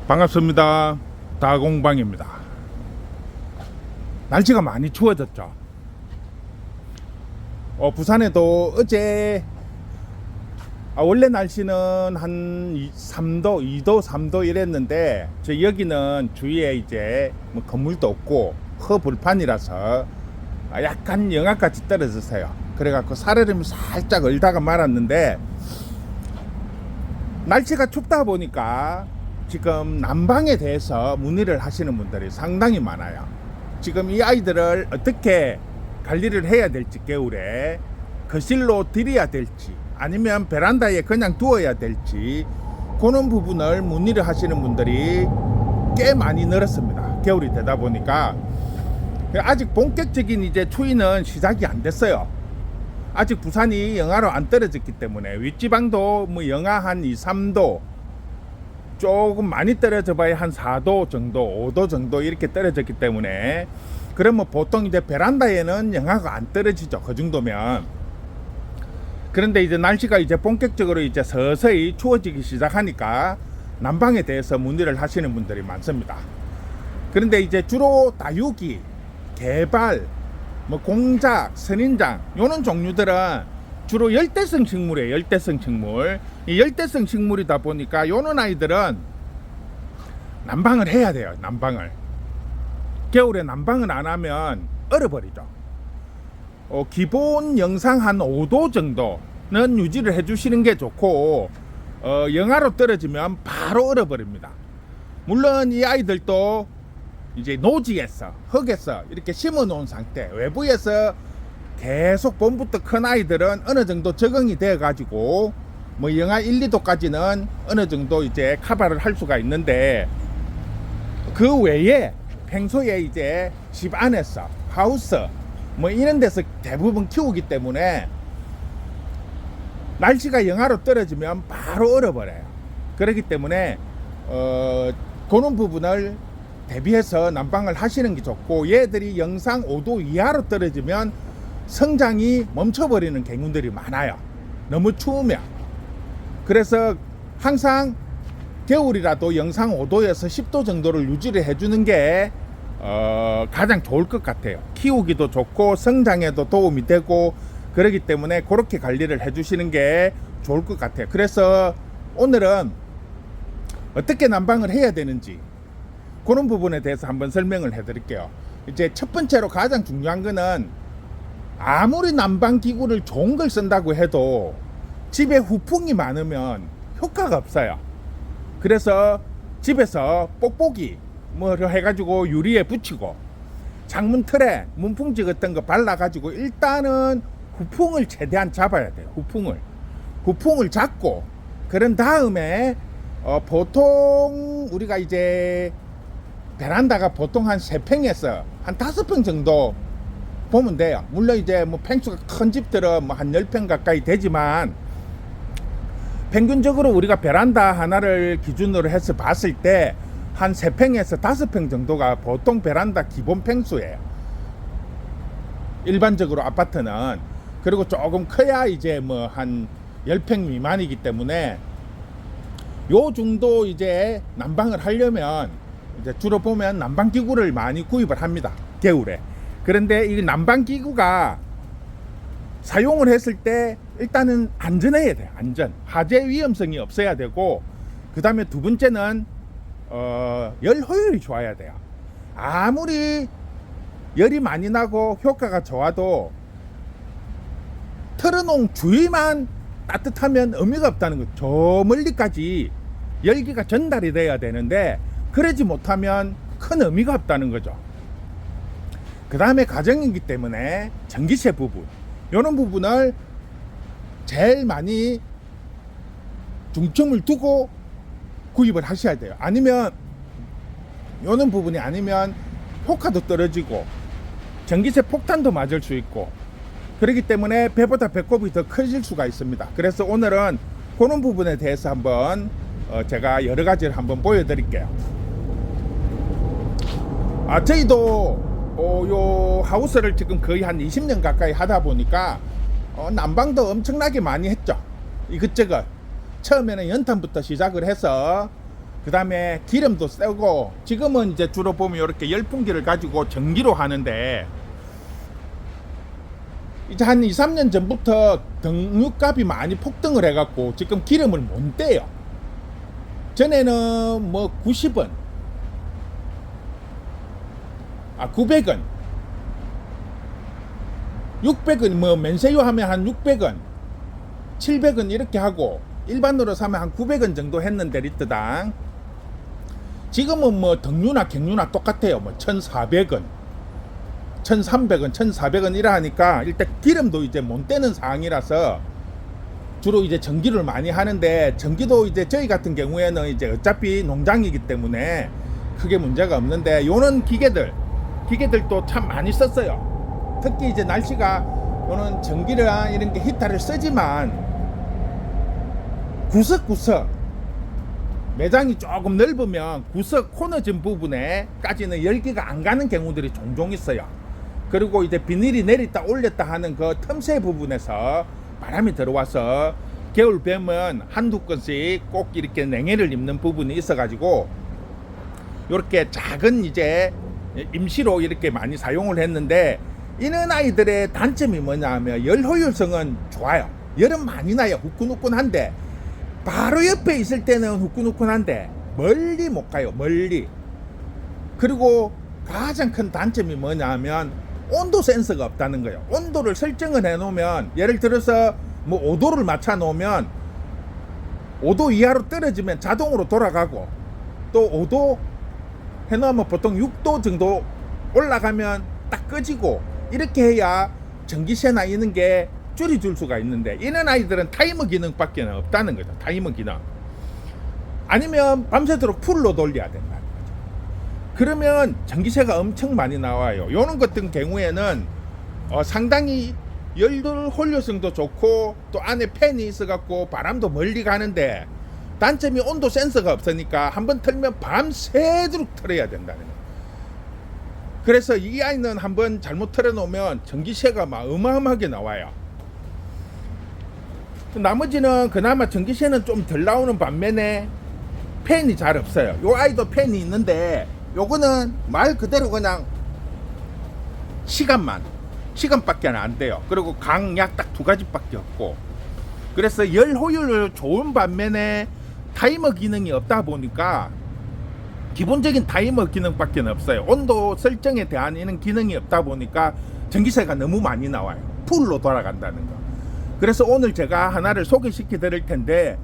반갑습니다. 다공방입니다. 날씨가 많이 추워졌죠. 부산에도 어제 원래 날씨는 한 3도, 2도, 3도 이랬는데 저 여기는 주위에 이제 뭐 건물도 없고 허불판이라서 약간 영하까지 떨어졌어요. 그래갖고 살얼음이 살짝 얼다가 말았는데 날씨가 춥다 보니까 지금 난방에 대해서 문의를 하시는 분들이 상당히 많아요. 지금 이 아이들을 어떻게 관리를 해야 될지, 겨울에 거실로 들여야 될지 아니면 베란다에 그냥 두어야 될지, 그런 부분을 문의를 하시는 분들이 꽤 많이 늘었습니다. 겨울이 되다 보니까. 아직 본격적인 이제 추위는 시작이 안 됐어요. 아직 부산이 영하로 안 떨어졌기 때문에 윗지방도 뭐 영하 한 2, 3도, 조금 많이 떨어져 봐야 한 4도 정도, 5도 정도 이렇게 떨어졌기 때문에, 그러면 보통 이제 베란다에는 영하가 안 떨어지죠. 그 정도면. 그런데 이제 날씨가 이제 본격적으로 이제 서서히 추워지기 시작하니까 난방에 대해서 문의를 하시는 분들이 많습니다. 그런데 이제 주로 다육이, 개발, 뭐 공작, 선인장 요런 종류들은 주로 열대성 식물이에요. 열대성 식물. 이 열대성 식물이다 보니까 요런 아이들은 난방을 해야 돼요. 난방을. 겨울에 난방을 안 하면 얼어버리죠. 기본 영상 한 5도 정도는 유지를 해주시는 게 좋고, 영하로 떨어지면 바로 얼어버립니다. 물론 이 아이들도 이제 노지에서, 흙에서 이렇게 심어 놓은 상태, 외부에서 계속 봄부터 큰 아이들은 어느 정도 적응이 돼 가지고 뭐 영하 1, 2도까지는 어느 정도 이제 커버를 할 수가 있는데, 그 외에 평소에 이제 집 안에서 하우스 뭐 이런 데서 대부분 키우기 때문에 날씨가 영하로 떨어지면 바로 얼어버려요. 그렇기 때문에 그런 부분을 대비해서 난방을 하시는 게 좋고, 얘들이 영상 5도 이하로 떨어지면 성장이 멈춰버리는 경우들이 많아요. 너무 추우면. 그래서 항상 겨울이라도 영상 5도에서 10도 정도를 유지를 해주는 게 가장 좋을 것 같아요. 키우기도 좋고 성장에도 도움이 되고, 그렇기 때문에 그렇게 관리를 해주시는 게 좋을 것 같아요. 그래서 오늘은 어떻게 난방을 해야 되는지 그런 부분에 대해서 한번 설명을 해드릴게요. 이제 첫 번째로 가장 중요한 거는, 아무리 난방 기구를 좋은 걸 쓴다고 해도 집에 후풍이 많으면 효과가 없어요. 그래서 집에서 뽁뽁이 뭐 해가지고 유리에 붙이고 창문 틀에 문풍지 같은 거 발라가지고 일단은 후풍을 최대한 잡아야 돼요. 후풍을 잡고, 그런 다음에 보통 우리가 이제 베란다가 보통 한 3평에서 한 5평 정도 보면 돼요. 물론 이제 뭐 평수가 큰 집들은 뭐 한 10평 가까이 되지만, 평균적으로 우리가 베란다 하나를 기준으로 해서 봤을 때 한 3평에서 5평 정도가 보통 베란다 기본 평수예요. 일반적으로 아파트는. 그리고 조금 커야 이제 뭐 한 10평 미만이기 때문에 요 정도 이제 난방을 하려면 이제 주로 보면 난방기구를 많이 구입을 합니다. 겨울에. 그런데 이 난방기구가 사용을 했을 때 일단은 안전해야 돼요. 안전. 화재 위험성이 없어야 되고, 그 다음에 두 번째는 열 효율이 좋아야 돼요. 아무리 열이 많이 나고 효과가 좋아도 틀어놓은 주위만 따뜻하면 의미가 없다는 거죠. 저 멀리까지 열기가 전달이 돼야 되는데 그러지 못하면 큰 의미가 없다는 거죠. 그 다음에 가정이기 때문에 전기세 부분, 이런 부분을 제일 많이 중점을 두고 구입을 하셔야 돼요. 아니면 이런 부분이 아니면 효과도 떨어지고 전기세 폭탄도 맞을 수 있고, 그렇기 때문에 배보다 배꼽이 더 커질 수가 있습니다. 그래서 오늘은 그런 부분에 대해서 한번 제가 여러 가지를 한번 보여드릴게요. 저희도 요 하우스를 지금 거의 한 20년 가까이 하다 보니까 난방도 엄청나게 많이 했죠. 이것저것 처음에는 연탄부터 시작을 해서 그 다음에 기름도 세고, 지금은 이제 주로 보면 이렇게 열풍기를 가지고 전기로 하는데, 이제 한 2, 3년 전부터 등유값이 많이 폭등을 해갖고 지금 기름을 못 떼요. 전에는 뭐 90원, 900원, 600원, 뭐 면세유 하면 한 600원, 700원 이렇게 하고, 일반으로 사면 한 900원 정도 했는데, 리터당. 지금은 뭐 등유나 경유나 똑같아요. 뭐 1,400원, 1,300원, 1,400원 이라 하니까 일단 기름도 이제 못 떼는 상황이라서 주로 이제 전기를 많이 하는데, 전기도 이제 저희 같은 경우에는 이제 어차피 농장이기 때문에 크게 문제가 없는데, 요런 기계들도 참 많이 썼어요. 특히 이제 날씨가, 요런 전기랑 이런 게 히터를 쓰지만 구석구석 매장이 조금 넓으면 구석 코너진 부분에까지는 열기가 안 가는 경우들이 종종 있어요. 그리고 이제 비닐이 내렸다 올렸다 하는 그 틈새 부분에서 바람이 들어와서 겨울 뱀은 한두 건씩 꼭 이렇게 냉해를 입는 부분이 있어가지고 이렇게 작은 이제 임시로 이렇게 많이 사용을 했는데, 이런 아이들의 단점이 뭐냐 하면 열 효율성은 좋아요. 열은 많이 나요. 후끈후끈한데, 바로 옆에 있을 때는 후끈후끈한데 멀리 못 가요. 멀리. 그리고 가장 큰 단점이 뭐냐 하면 온도 센서가 없다는 거예요. 온도를 설정을 해 놓으면, 예를 들어서 뭐 5도를 맞춰 놓으면 5도 이하로 떨어지면 자동으로 돌아가고, 또 5도 해 놓으면 보통 6도 정도 올라가면 딱 꺼지고, 이렇게 해야 전기세나 이런 게 줄여줄 수가 있는데, 이런 아이들은 타이머 기능밖에 없다는 거죠. 타이머 기능. 아니면 밤새도록 풀로 돌려야 된다는 거죠. 그러면 전기세가 엄청 많이 나와요. 요런 같은 경우에는 상당히 열돌 혼료성도 좋고, 또 안에 팬이 있어갖고 바람도 멀리 가는데, 단점이 온도 센서가 없으니까 한번 틀면 밤새도록 틀어야 된다는 거예요. 그래서 이 아이는 한번 잘못 틀어놓으면 전기세가 막 어마어마하게 나와요. 나머지는 그나마 전기세는 좀 덜 나오는 반면에 팬이 잘 없어요. 요 아이도 팬이 있는데, 요거는 말 그대로 그냥 시간밖에 안 돼요. 그리고 강약 딱 2가지밖에 없고, 그래서 열 효율을 좋은 반면에 타이머 기능이 없다 보니까, 기본적인 타이머 기능밖에 없어요. 온도 설정에 대한 이런 기능이 없다 보니까 전기세가 너무 많이 나와요. 풀로 돌아간다는 거. 그래서 오늘 제가 하나를 소개시켜 드릴 텐데,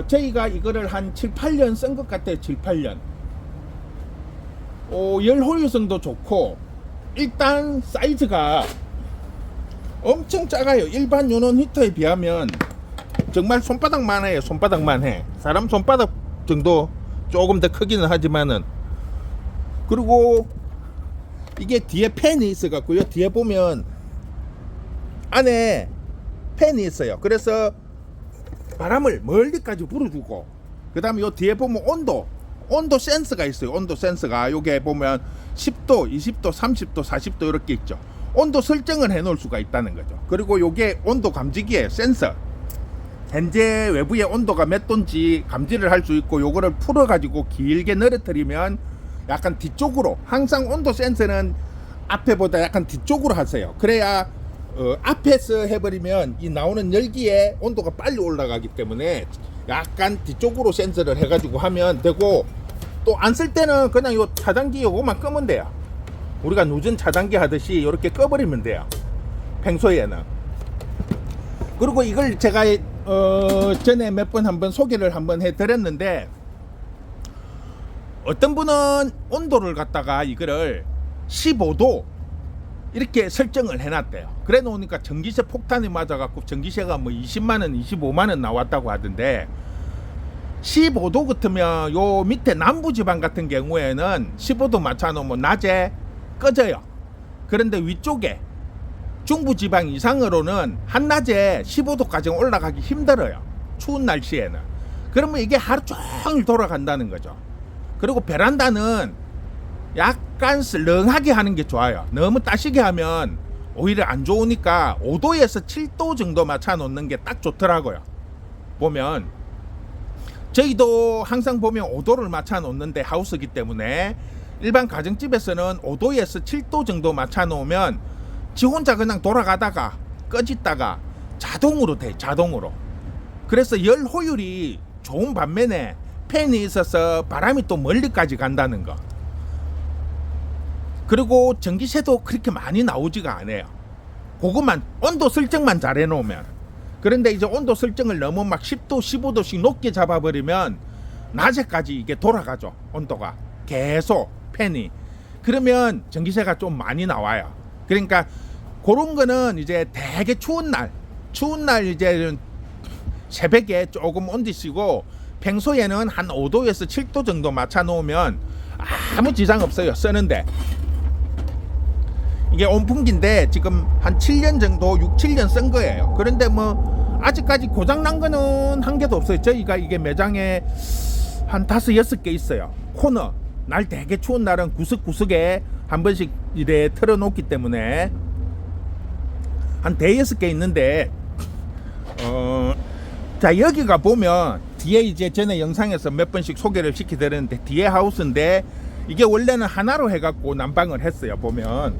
저희가 이거를 한 7, 8년 쓴 것 같아요. 7, 8년. 열 효율성도 좋고, 일단 사이즈가 엄청 작아요. 일반 요런 히터에 비하면 정말 손바닥만 해요. 손바닥만 해. 사람 손바닥 정도 조금 더 크기는 하지만은. 그리고 이게 뒤에 팬이 있어 갖고요. 뒤에 보면 안에 팬이 있어요. 그래서 바람을 멀리까지 불어주고, 그 다음에 요 뒤에 보면 온도 센서가 있어요. 온도 센서가 요게 보면 10도, 20도, 30도, 40도 이렇게 있죠. 온도 설정을 해 놓을 수가 있다는 거죠. 그리고 요게 온도 감지기예요. 센서. 현재 외부의 온도가 몇 도인지 감지를 할 수 있고, 요거를 풀어 가지고 길게 늘어뜨리면 약간 뒤쪽으로, 항상 온도 센서는 앞에보다 약간 뒤쪽으로 하세요. 그래야 앞에서 해버리면 이 나오는 열기에 온도가 빨리 올라가기 때문에 약간 뒤쪽으로 센서를 해가지고 하면 되고, 또 안 쓸 때는 그냥 요 차단기 요거만 끄면 돼요. 우리가 누전 차단기 하듯이 이렇게 꺼버리면 돼요. 평소에는. 그리고 이걸 제가 전에 몇 번 한번 소개를 한번 해드렸는데, 어떤 분은 온도를 갖다가 이거를 15도 이렇게 설정을 해놨대요. 그래 놓으니까 전기세 폭탄이 맞아갖고 전기세가 뭐 20만원, 25만원 나왔다고 하던데, 15도 같으면 요 밑에 남부지방 같은 경우에는 15도 맞춰놓으면 낮에 꺼져요. 그런데 위쪽에 중부지방 이상으로는 한낮에 15도까지 올라가기 힘들어요. 추운 날씨에는. 그러면 이게 하루 종일 돌아간다는 거죠. 그리고 베란다는 약간 슬렁하게 하는 게 좋아요. 너무 따시게 하면 오히려 안 좋으니까 5도에서 7도 정도 맞춰 놓는 게 딱 좋더라고요. 보면 저희도 항상 보면 5도를 맞춰 놓는데 하우스이기 때문에 일반 가정집에서는 5도에서 7도 정도 맞춰 놓으면 지 혼자 그냥 돌아가다가 꺼지다가 자동으로 돼, 자동으로. 그래서 열 호율이 좋은 반면에 팬이 있어서 바람이 또 멀리까지 간다는 거. 그리고 전기세도 그렇게 많이 나오지가 않아요. 그것만 온도 설정만 잘 해놓으면. 그런데 이제 온도 설정을 너무 막 10도 15도씩 높게 잡아버리면 낮에까지 이게 돌아가죠. 온도가 계속 팬이. 그러면 전기세가 좀 많이 나와요. 그러니까 그런 거는 이제 되게 추운 날 이제 새벽에 조금 온디시고 평소에는 한 5도에서 7도 정도 맞춰 놓으면 아무 지장 없어요. 쓰는데 이게 온풍기인데 지금 한 7년 정도 6, 7년 쓴 거예요. 그런데 뭐 아직까지 고장난 거는 한 개도 없어요. 저희가 이게 매장에 한 5, 6개 있어요. 코너 날 되게 추운 날은 구석구석에 한 번씩 이래 틀어놓기 때문에 한 5-6개 있는데 자 여기가 보면 뒤에 이제 전에 영상에서 몇 번씩 소개를 시켜드렸는데 뒤에 하우스인데 이게 원래는 하나로 해갖고 난방을 했어요. 보면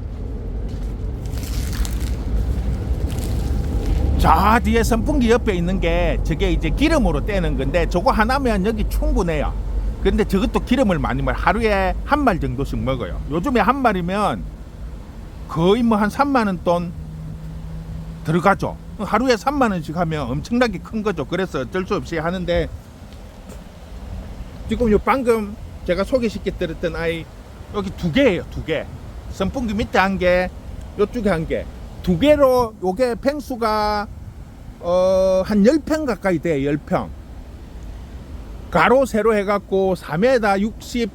자 뒤에 선풍기 옆에 있는 게 저게 이제 기름으로 떼는 건데 저거 하나면 여기 충분해요. 그런데 저것도 기름을 많이 먹어요. 하루에 한 말 정도씩 먹어요. 요즘에 한 말이면 거의 뭐 한 3만원 돈 들어가죠. 하루에 3만원씩 하면 엄청나게 큰 거죠. 그래서 어쩔 수 없이 하는데 지금 요 방금 제가 소개시켜 드렸던 아이 여기 2개예요. 2개. 선풍기 밑에 1개, 요쪽에 1개. 2개로 요게 평수가 한 10평 가까이 돼요. 10평. 가로 세로 해갖고 4m 60,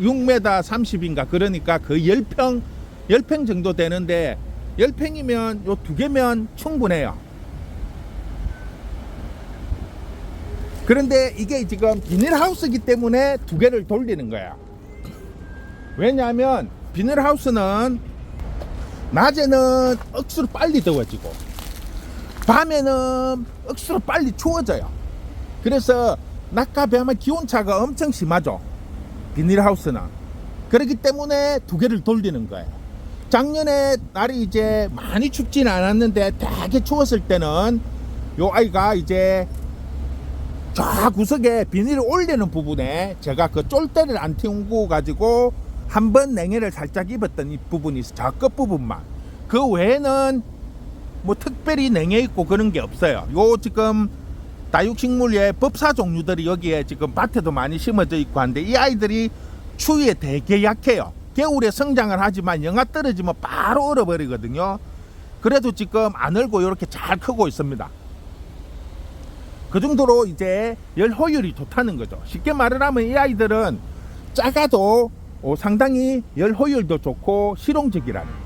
6m 30인가 그러니까 거의 10평 정도 되는데 10평이면 요 2개면 충분해요. 그런데 이게 지금 비닐하우스이기 때문에 2개를 돌리는 거야. 왜냐하면 비닐하우스는 낮에는 억수로 빨리 더워지고 밤에는 억수로 빨리 추워져요. 그래서 낮과 밤의 기온차가 엄청 심하죠. 비닐하우스는. 그렇기 때문에 2개를 돌리는 거예요. 작년에 날이 이제 많이 춥지는 않았는데 되게 추웠을 때는 요 아이가 이제 저 구석에 비닐을 올리는 부분에 제가 그 쫄대를 안 튕고 가지고 한번 냉해를 살짝 입었던 이 부분이 있어. 저 끝부분만. 그 외에는 뭐 특별히 냉해 있고 그런 게 없어요. 요 지금 다육식물의 법사 종류들이 여기에 지금 밭에도 많이 심어져 있고 한데 이 아이들이 추위에 되게 약해요. 겨울에 성장을 하지만 영하 떨어지면 바로 얼어버리거든요. 그래도 지금 안 얼고 이렇게 잘 크고 있습니다. 그 정도로 이제 열 호율이 좋다는 거죠. 쉽게 말을 하면 이 아이들은 작아도 상당히 열 호율도 좋고 실용적이라는 거예요.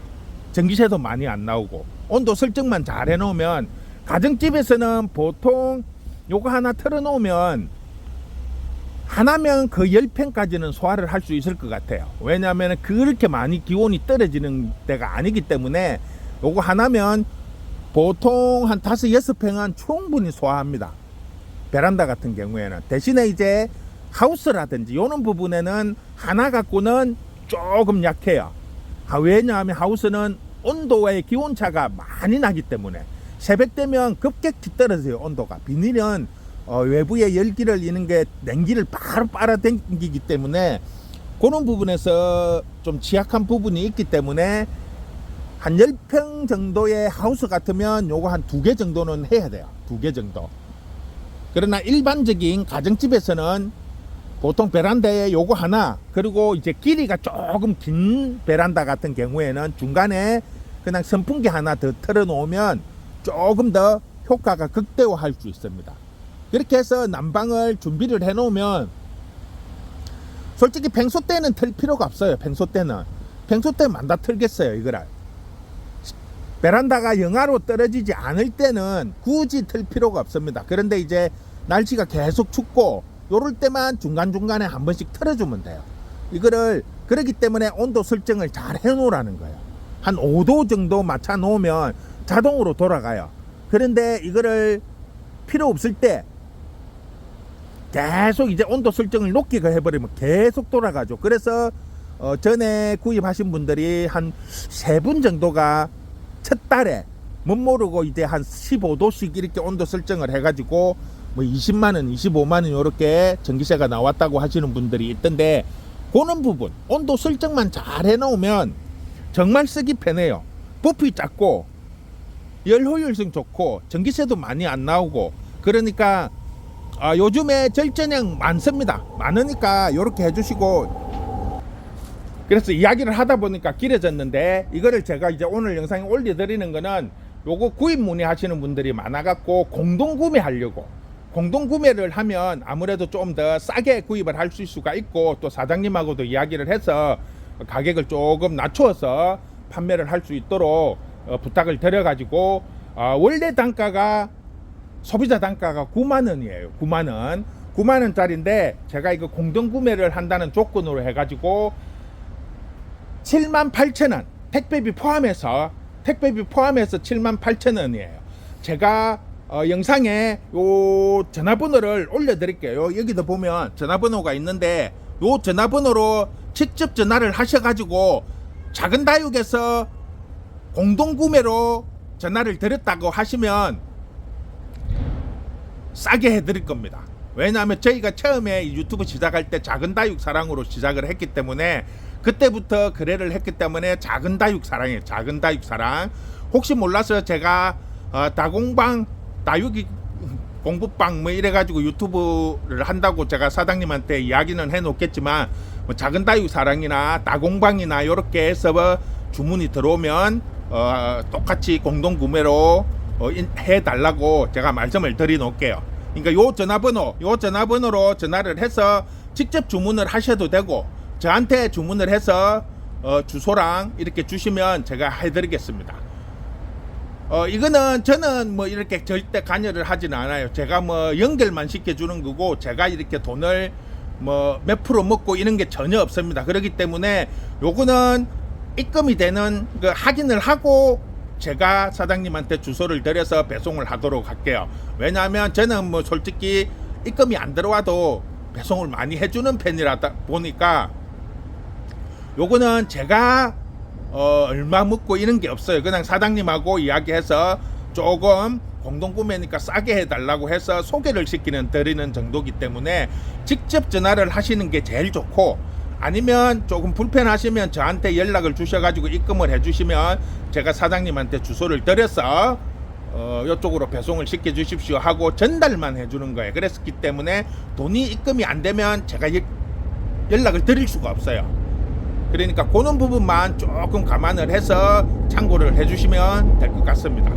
전기세도 많이 안 나오고 온도 설정만 잘 해놓으면 가정집에서는 보통 요거 하나 틀어놓으면 하나면 그 10평까지는 소화를 할 수 있을 것 같아요. 왜냐하면 그렇게 많이 기온이 떨어지는 데가 아니기 때문에 요거 하나면 보통 한 5, 6평은 충분히 소화합니다. 베란다 같은 경우에는. 대신에 이제 하우스라든지 요런 부분에는 하나 갖고는 조금 약해요. 왜냐하면 하우스는 온도의 기온차가 많이 나기 때문에 새벽 되면 급격히 떨어져요. 온도가. 비닐은 외부에 열기를 이는 게 냉기를 바로 빨아당기기 때문에 그런 부분에서 좀 취약한 부분이 있기 때문에 한 10평 정도의 하우스 같으면 요거 한 2개 정도는 해야 돼요. 2개 정도. 그러나 일반적인 가정집에서는 보통 베란다에 요거 하나, 그리고 이제 길이가 조금 긴 베란다 같은 경우에는 중간에 그냥 선풍기 하나 더 틀어 놓으면 조금 더 효과가 극대화할 수 있습니다. 그렇게 해서 난방을 준비를 해 놓으면 솔직히 평소 때는 틀 필요가 없어요. 평소 때는 만다 틀겠어요. 이거를 베란다가 영하로 떨어지지 않을 때는 굳이 틀 필요가 없습니다. 그런데 이제 날씨가 계속 춥고 요럴 때만 중간중간에 한 번씩 틀어주면 돼요. 이거를 그렇기 때문에 온도 설정을 잘 해놓으라는 거예요. 한 5도 정도 맞춰 놓으면 자동으로 돌아가요. 그런데 이거를 필요 없을 때 계속 이제 온도 설정을 높게 해버리면 계속 돌아가죠. 그래서 전에 구입하신 분들이 한 3분 정도가 첫 달에 못 모르고 이제 한 15도씩 이렇게 온도 설정을 해가지고 뭐 20만원, 25만원 이렇게 전기세가 나왔다고 하시는 분들이 있던데, 그런 부분 온도 설정만 잘 해놓으면 정말 쓰기 편해요. 부피 작고 열 효율성 좋고 전기세도 많이 안 나오고. 그러니까 요즘에 절전형 많습니다. 많으니까 이렇게 해주시고. 그래서 이야기를 하다 보니까 길어졌는데, 이거를 제가 이제 오늘 영상에 올려드리는 거는 요거 구입 문의하시는 분들이 많아갖고 공동 구매하려고, 공동 구매를 하면 아무래도 좀 더 싸게 구입을 할 수가 있고, 또 사장님하고도 이야기를 해서 가격을 조금 낮추어서 판매를 할 수 있도록 부탁을 드려가지고, 원래 단가가, 소비자 단가가 9만원이에요. 9만원 9만원짜리인데 제가 이거 공동 구매를 한다는 조건으로 해가지고 78,000원, 택배비 포함해서 78,000원이에요. 제가 영상에 요 전화번호를 올려드릴게요. 여기도 보면 전화번호가 있는데, 요 전화번호로 직접 전화를 하셔가지고 작은 다육에서 공동구매로 전화를 드렸다고 하시면 싸게 해드릴 겁니다. 왜냐하면 저희가 처음에 유튜브 시작할 때 작은 다육 사랑으로 시작을 했기 때문에, 그때부터 거래를 했기 때문에 작은 다육 사랑이에요. 작은 다육 사랑. 혹시 몰라서 제가 다공방, 다육이 공부방 뭐 이래가지고 유튜브를 한다고 제가 사장님한테 이야기는 해놓겠지만, 뭐 작은 다육 사랑이나 다공방이나 이렇게 해서 주문이 들어오면 똑같이 공동 구매로 해달라고 제가 말씀을 드려 놓을게요. 그러니까 요 전화번호로 전화를 해서 직접 주문을 하셔도 되고, 저한테 주문을 해서 주소랑 이렇게 주시면 제가 해드리겠습니다. 이거는 저는 뭐 이렇게 절대 관여를 하진 않아요. 제가 뭐 연결만 시켜주는 거고, 제가 이렇게 돈을 뭐 몇 프로 먹고 이런 게 전혀 없습니다. 그렇기 때문에 요거는 입금이 되는 그 확인을 하고 제가 사장님한테 주소를 드려서 배송을 하도록 할게요. 왜냐하면 저는 뭐 솔직히 입금이 안 들어와도 배송을 많이 해주는 편이라 보니까, 요거는 제가 얼마 먹고 이런 게 없어요. 그냥 사장님하고 이야기해서 조금 공동구매니까 싸게 해달라고 해서 소개를 드리는 정도기 때문에 직접 전화를 하시는 게 제일 좋고, 아니면 조금 불편하시면 저한테 연락을 주셔가지고 입금을 해주시면 제가 사장님한테 주소를 드려서 이쪽으로 배송을 시켜주십시오 하고 전달만 해주는 거예요. 그랬기 때문에 돈이 입금이 안 되면 제가 연락을 드릴 수가 없어요. 그러니까 그런 부분만 조금 감안을 해서 참고를 해주시면 될 것 같습니다.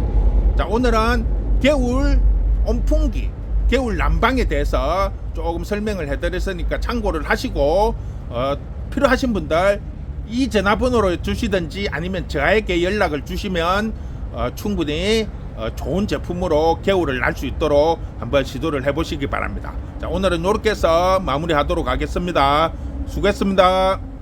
자, 오늘은 겨울 온풍기, 겨울 난방에 대해서 조금 설명을 해드렸으니까 참고를 하시고, 필요하신 분들 이 전화번호로 주시든지 아니면 저에게 연락을 주시면 충분히 좋은 제품으로 겨울을 날 수 있도록 한번 시도를 해보시기 바랍니다. 자, 오늘은 이렇게 해서 마무리하도록 하겠습니다. 수고했습니다.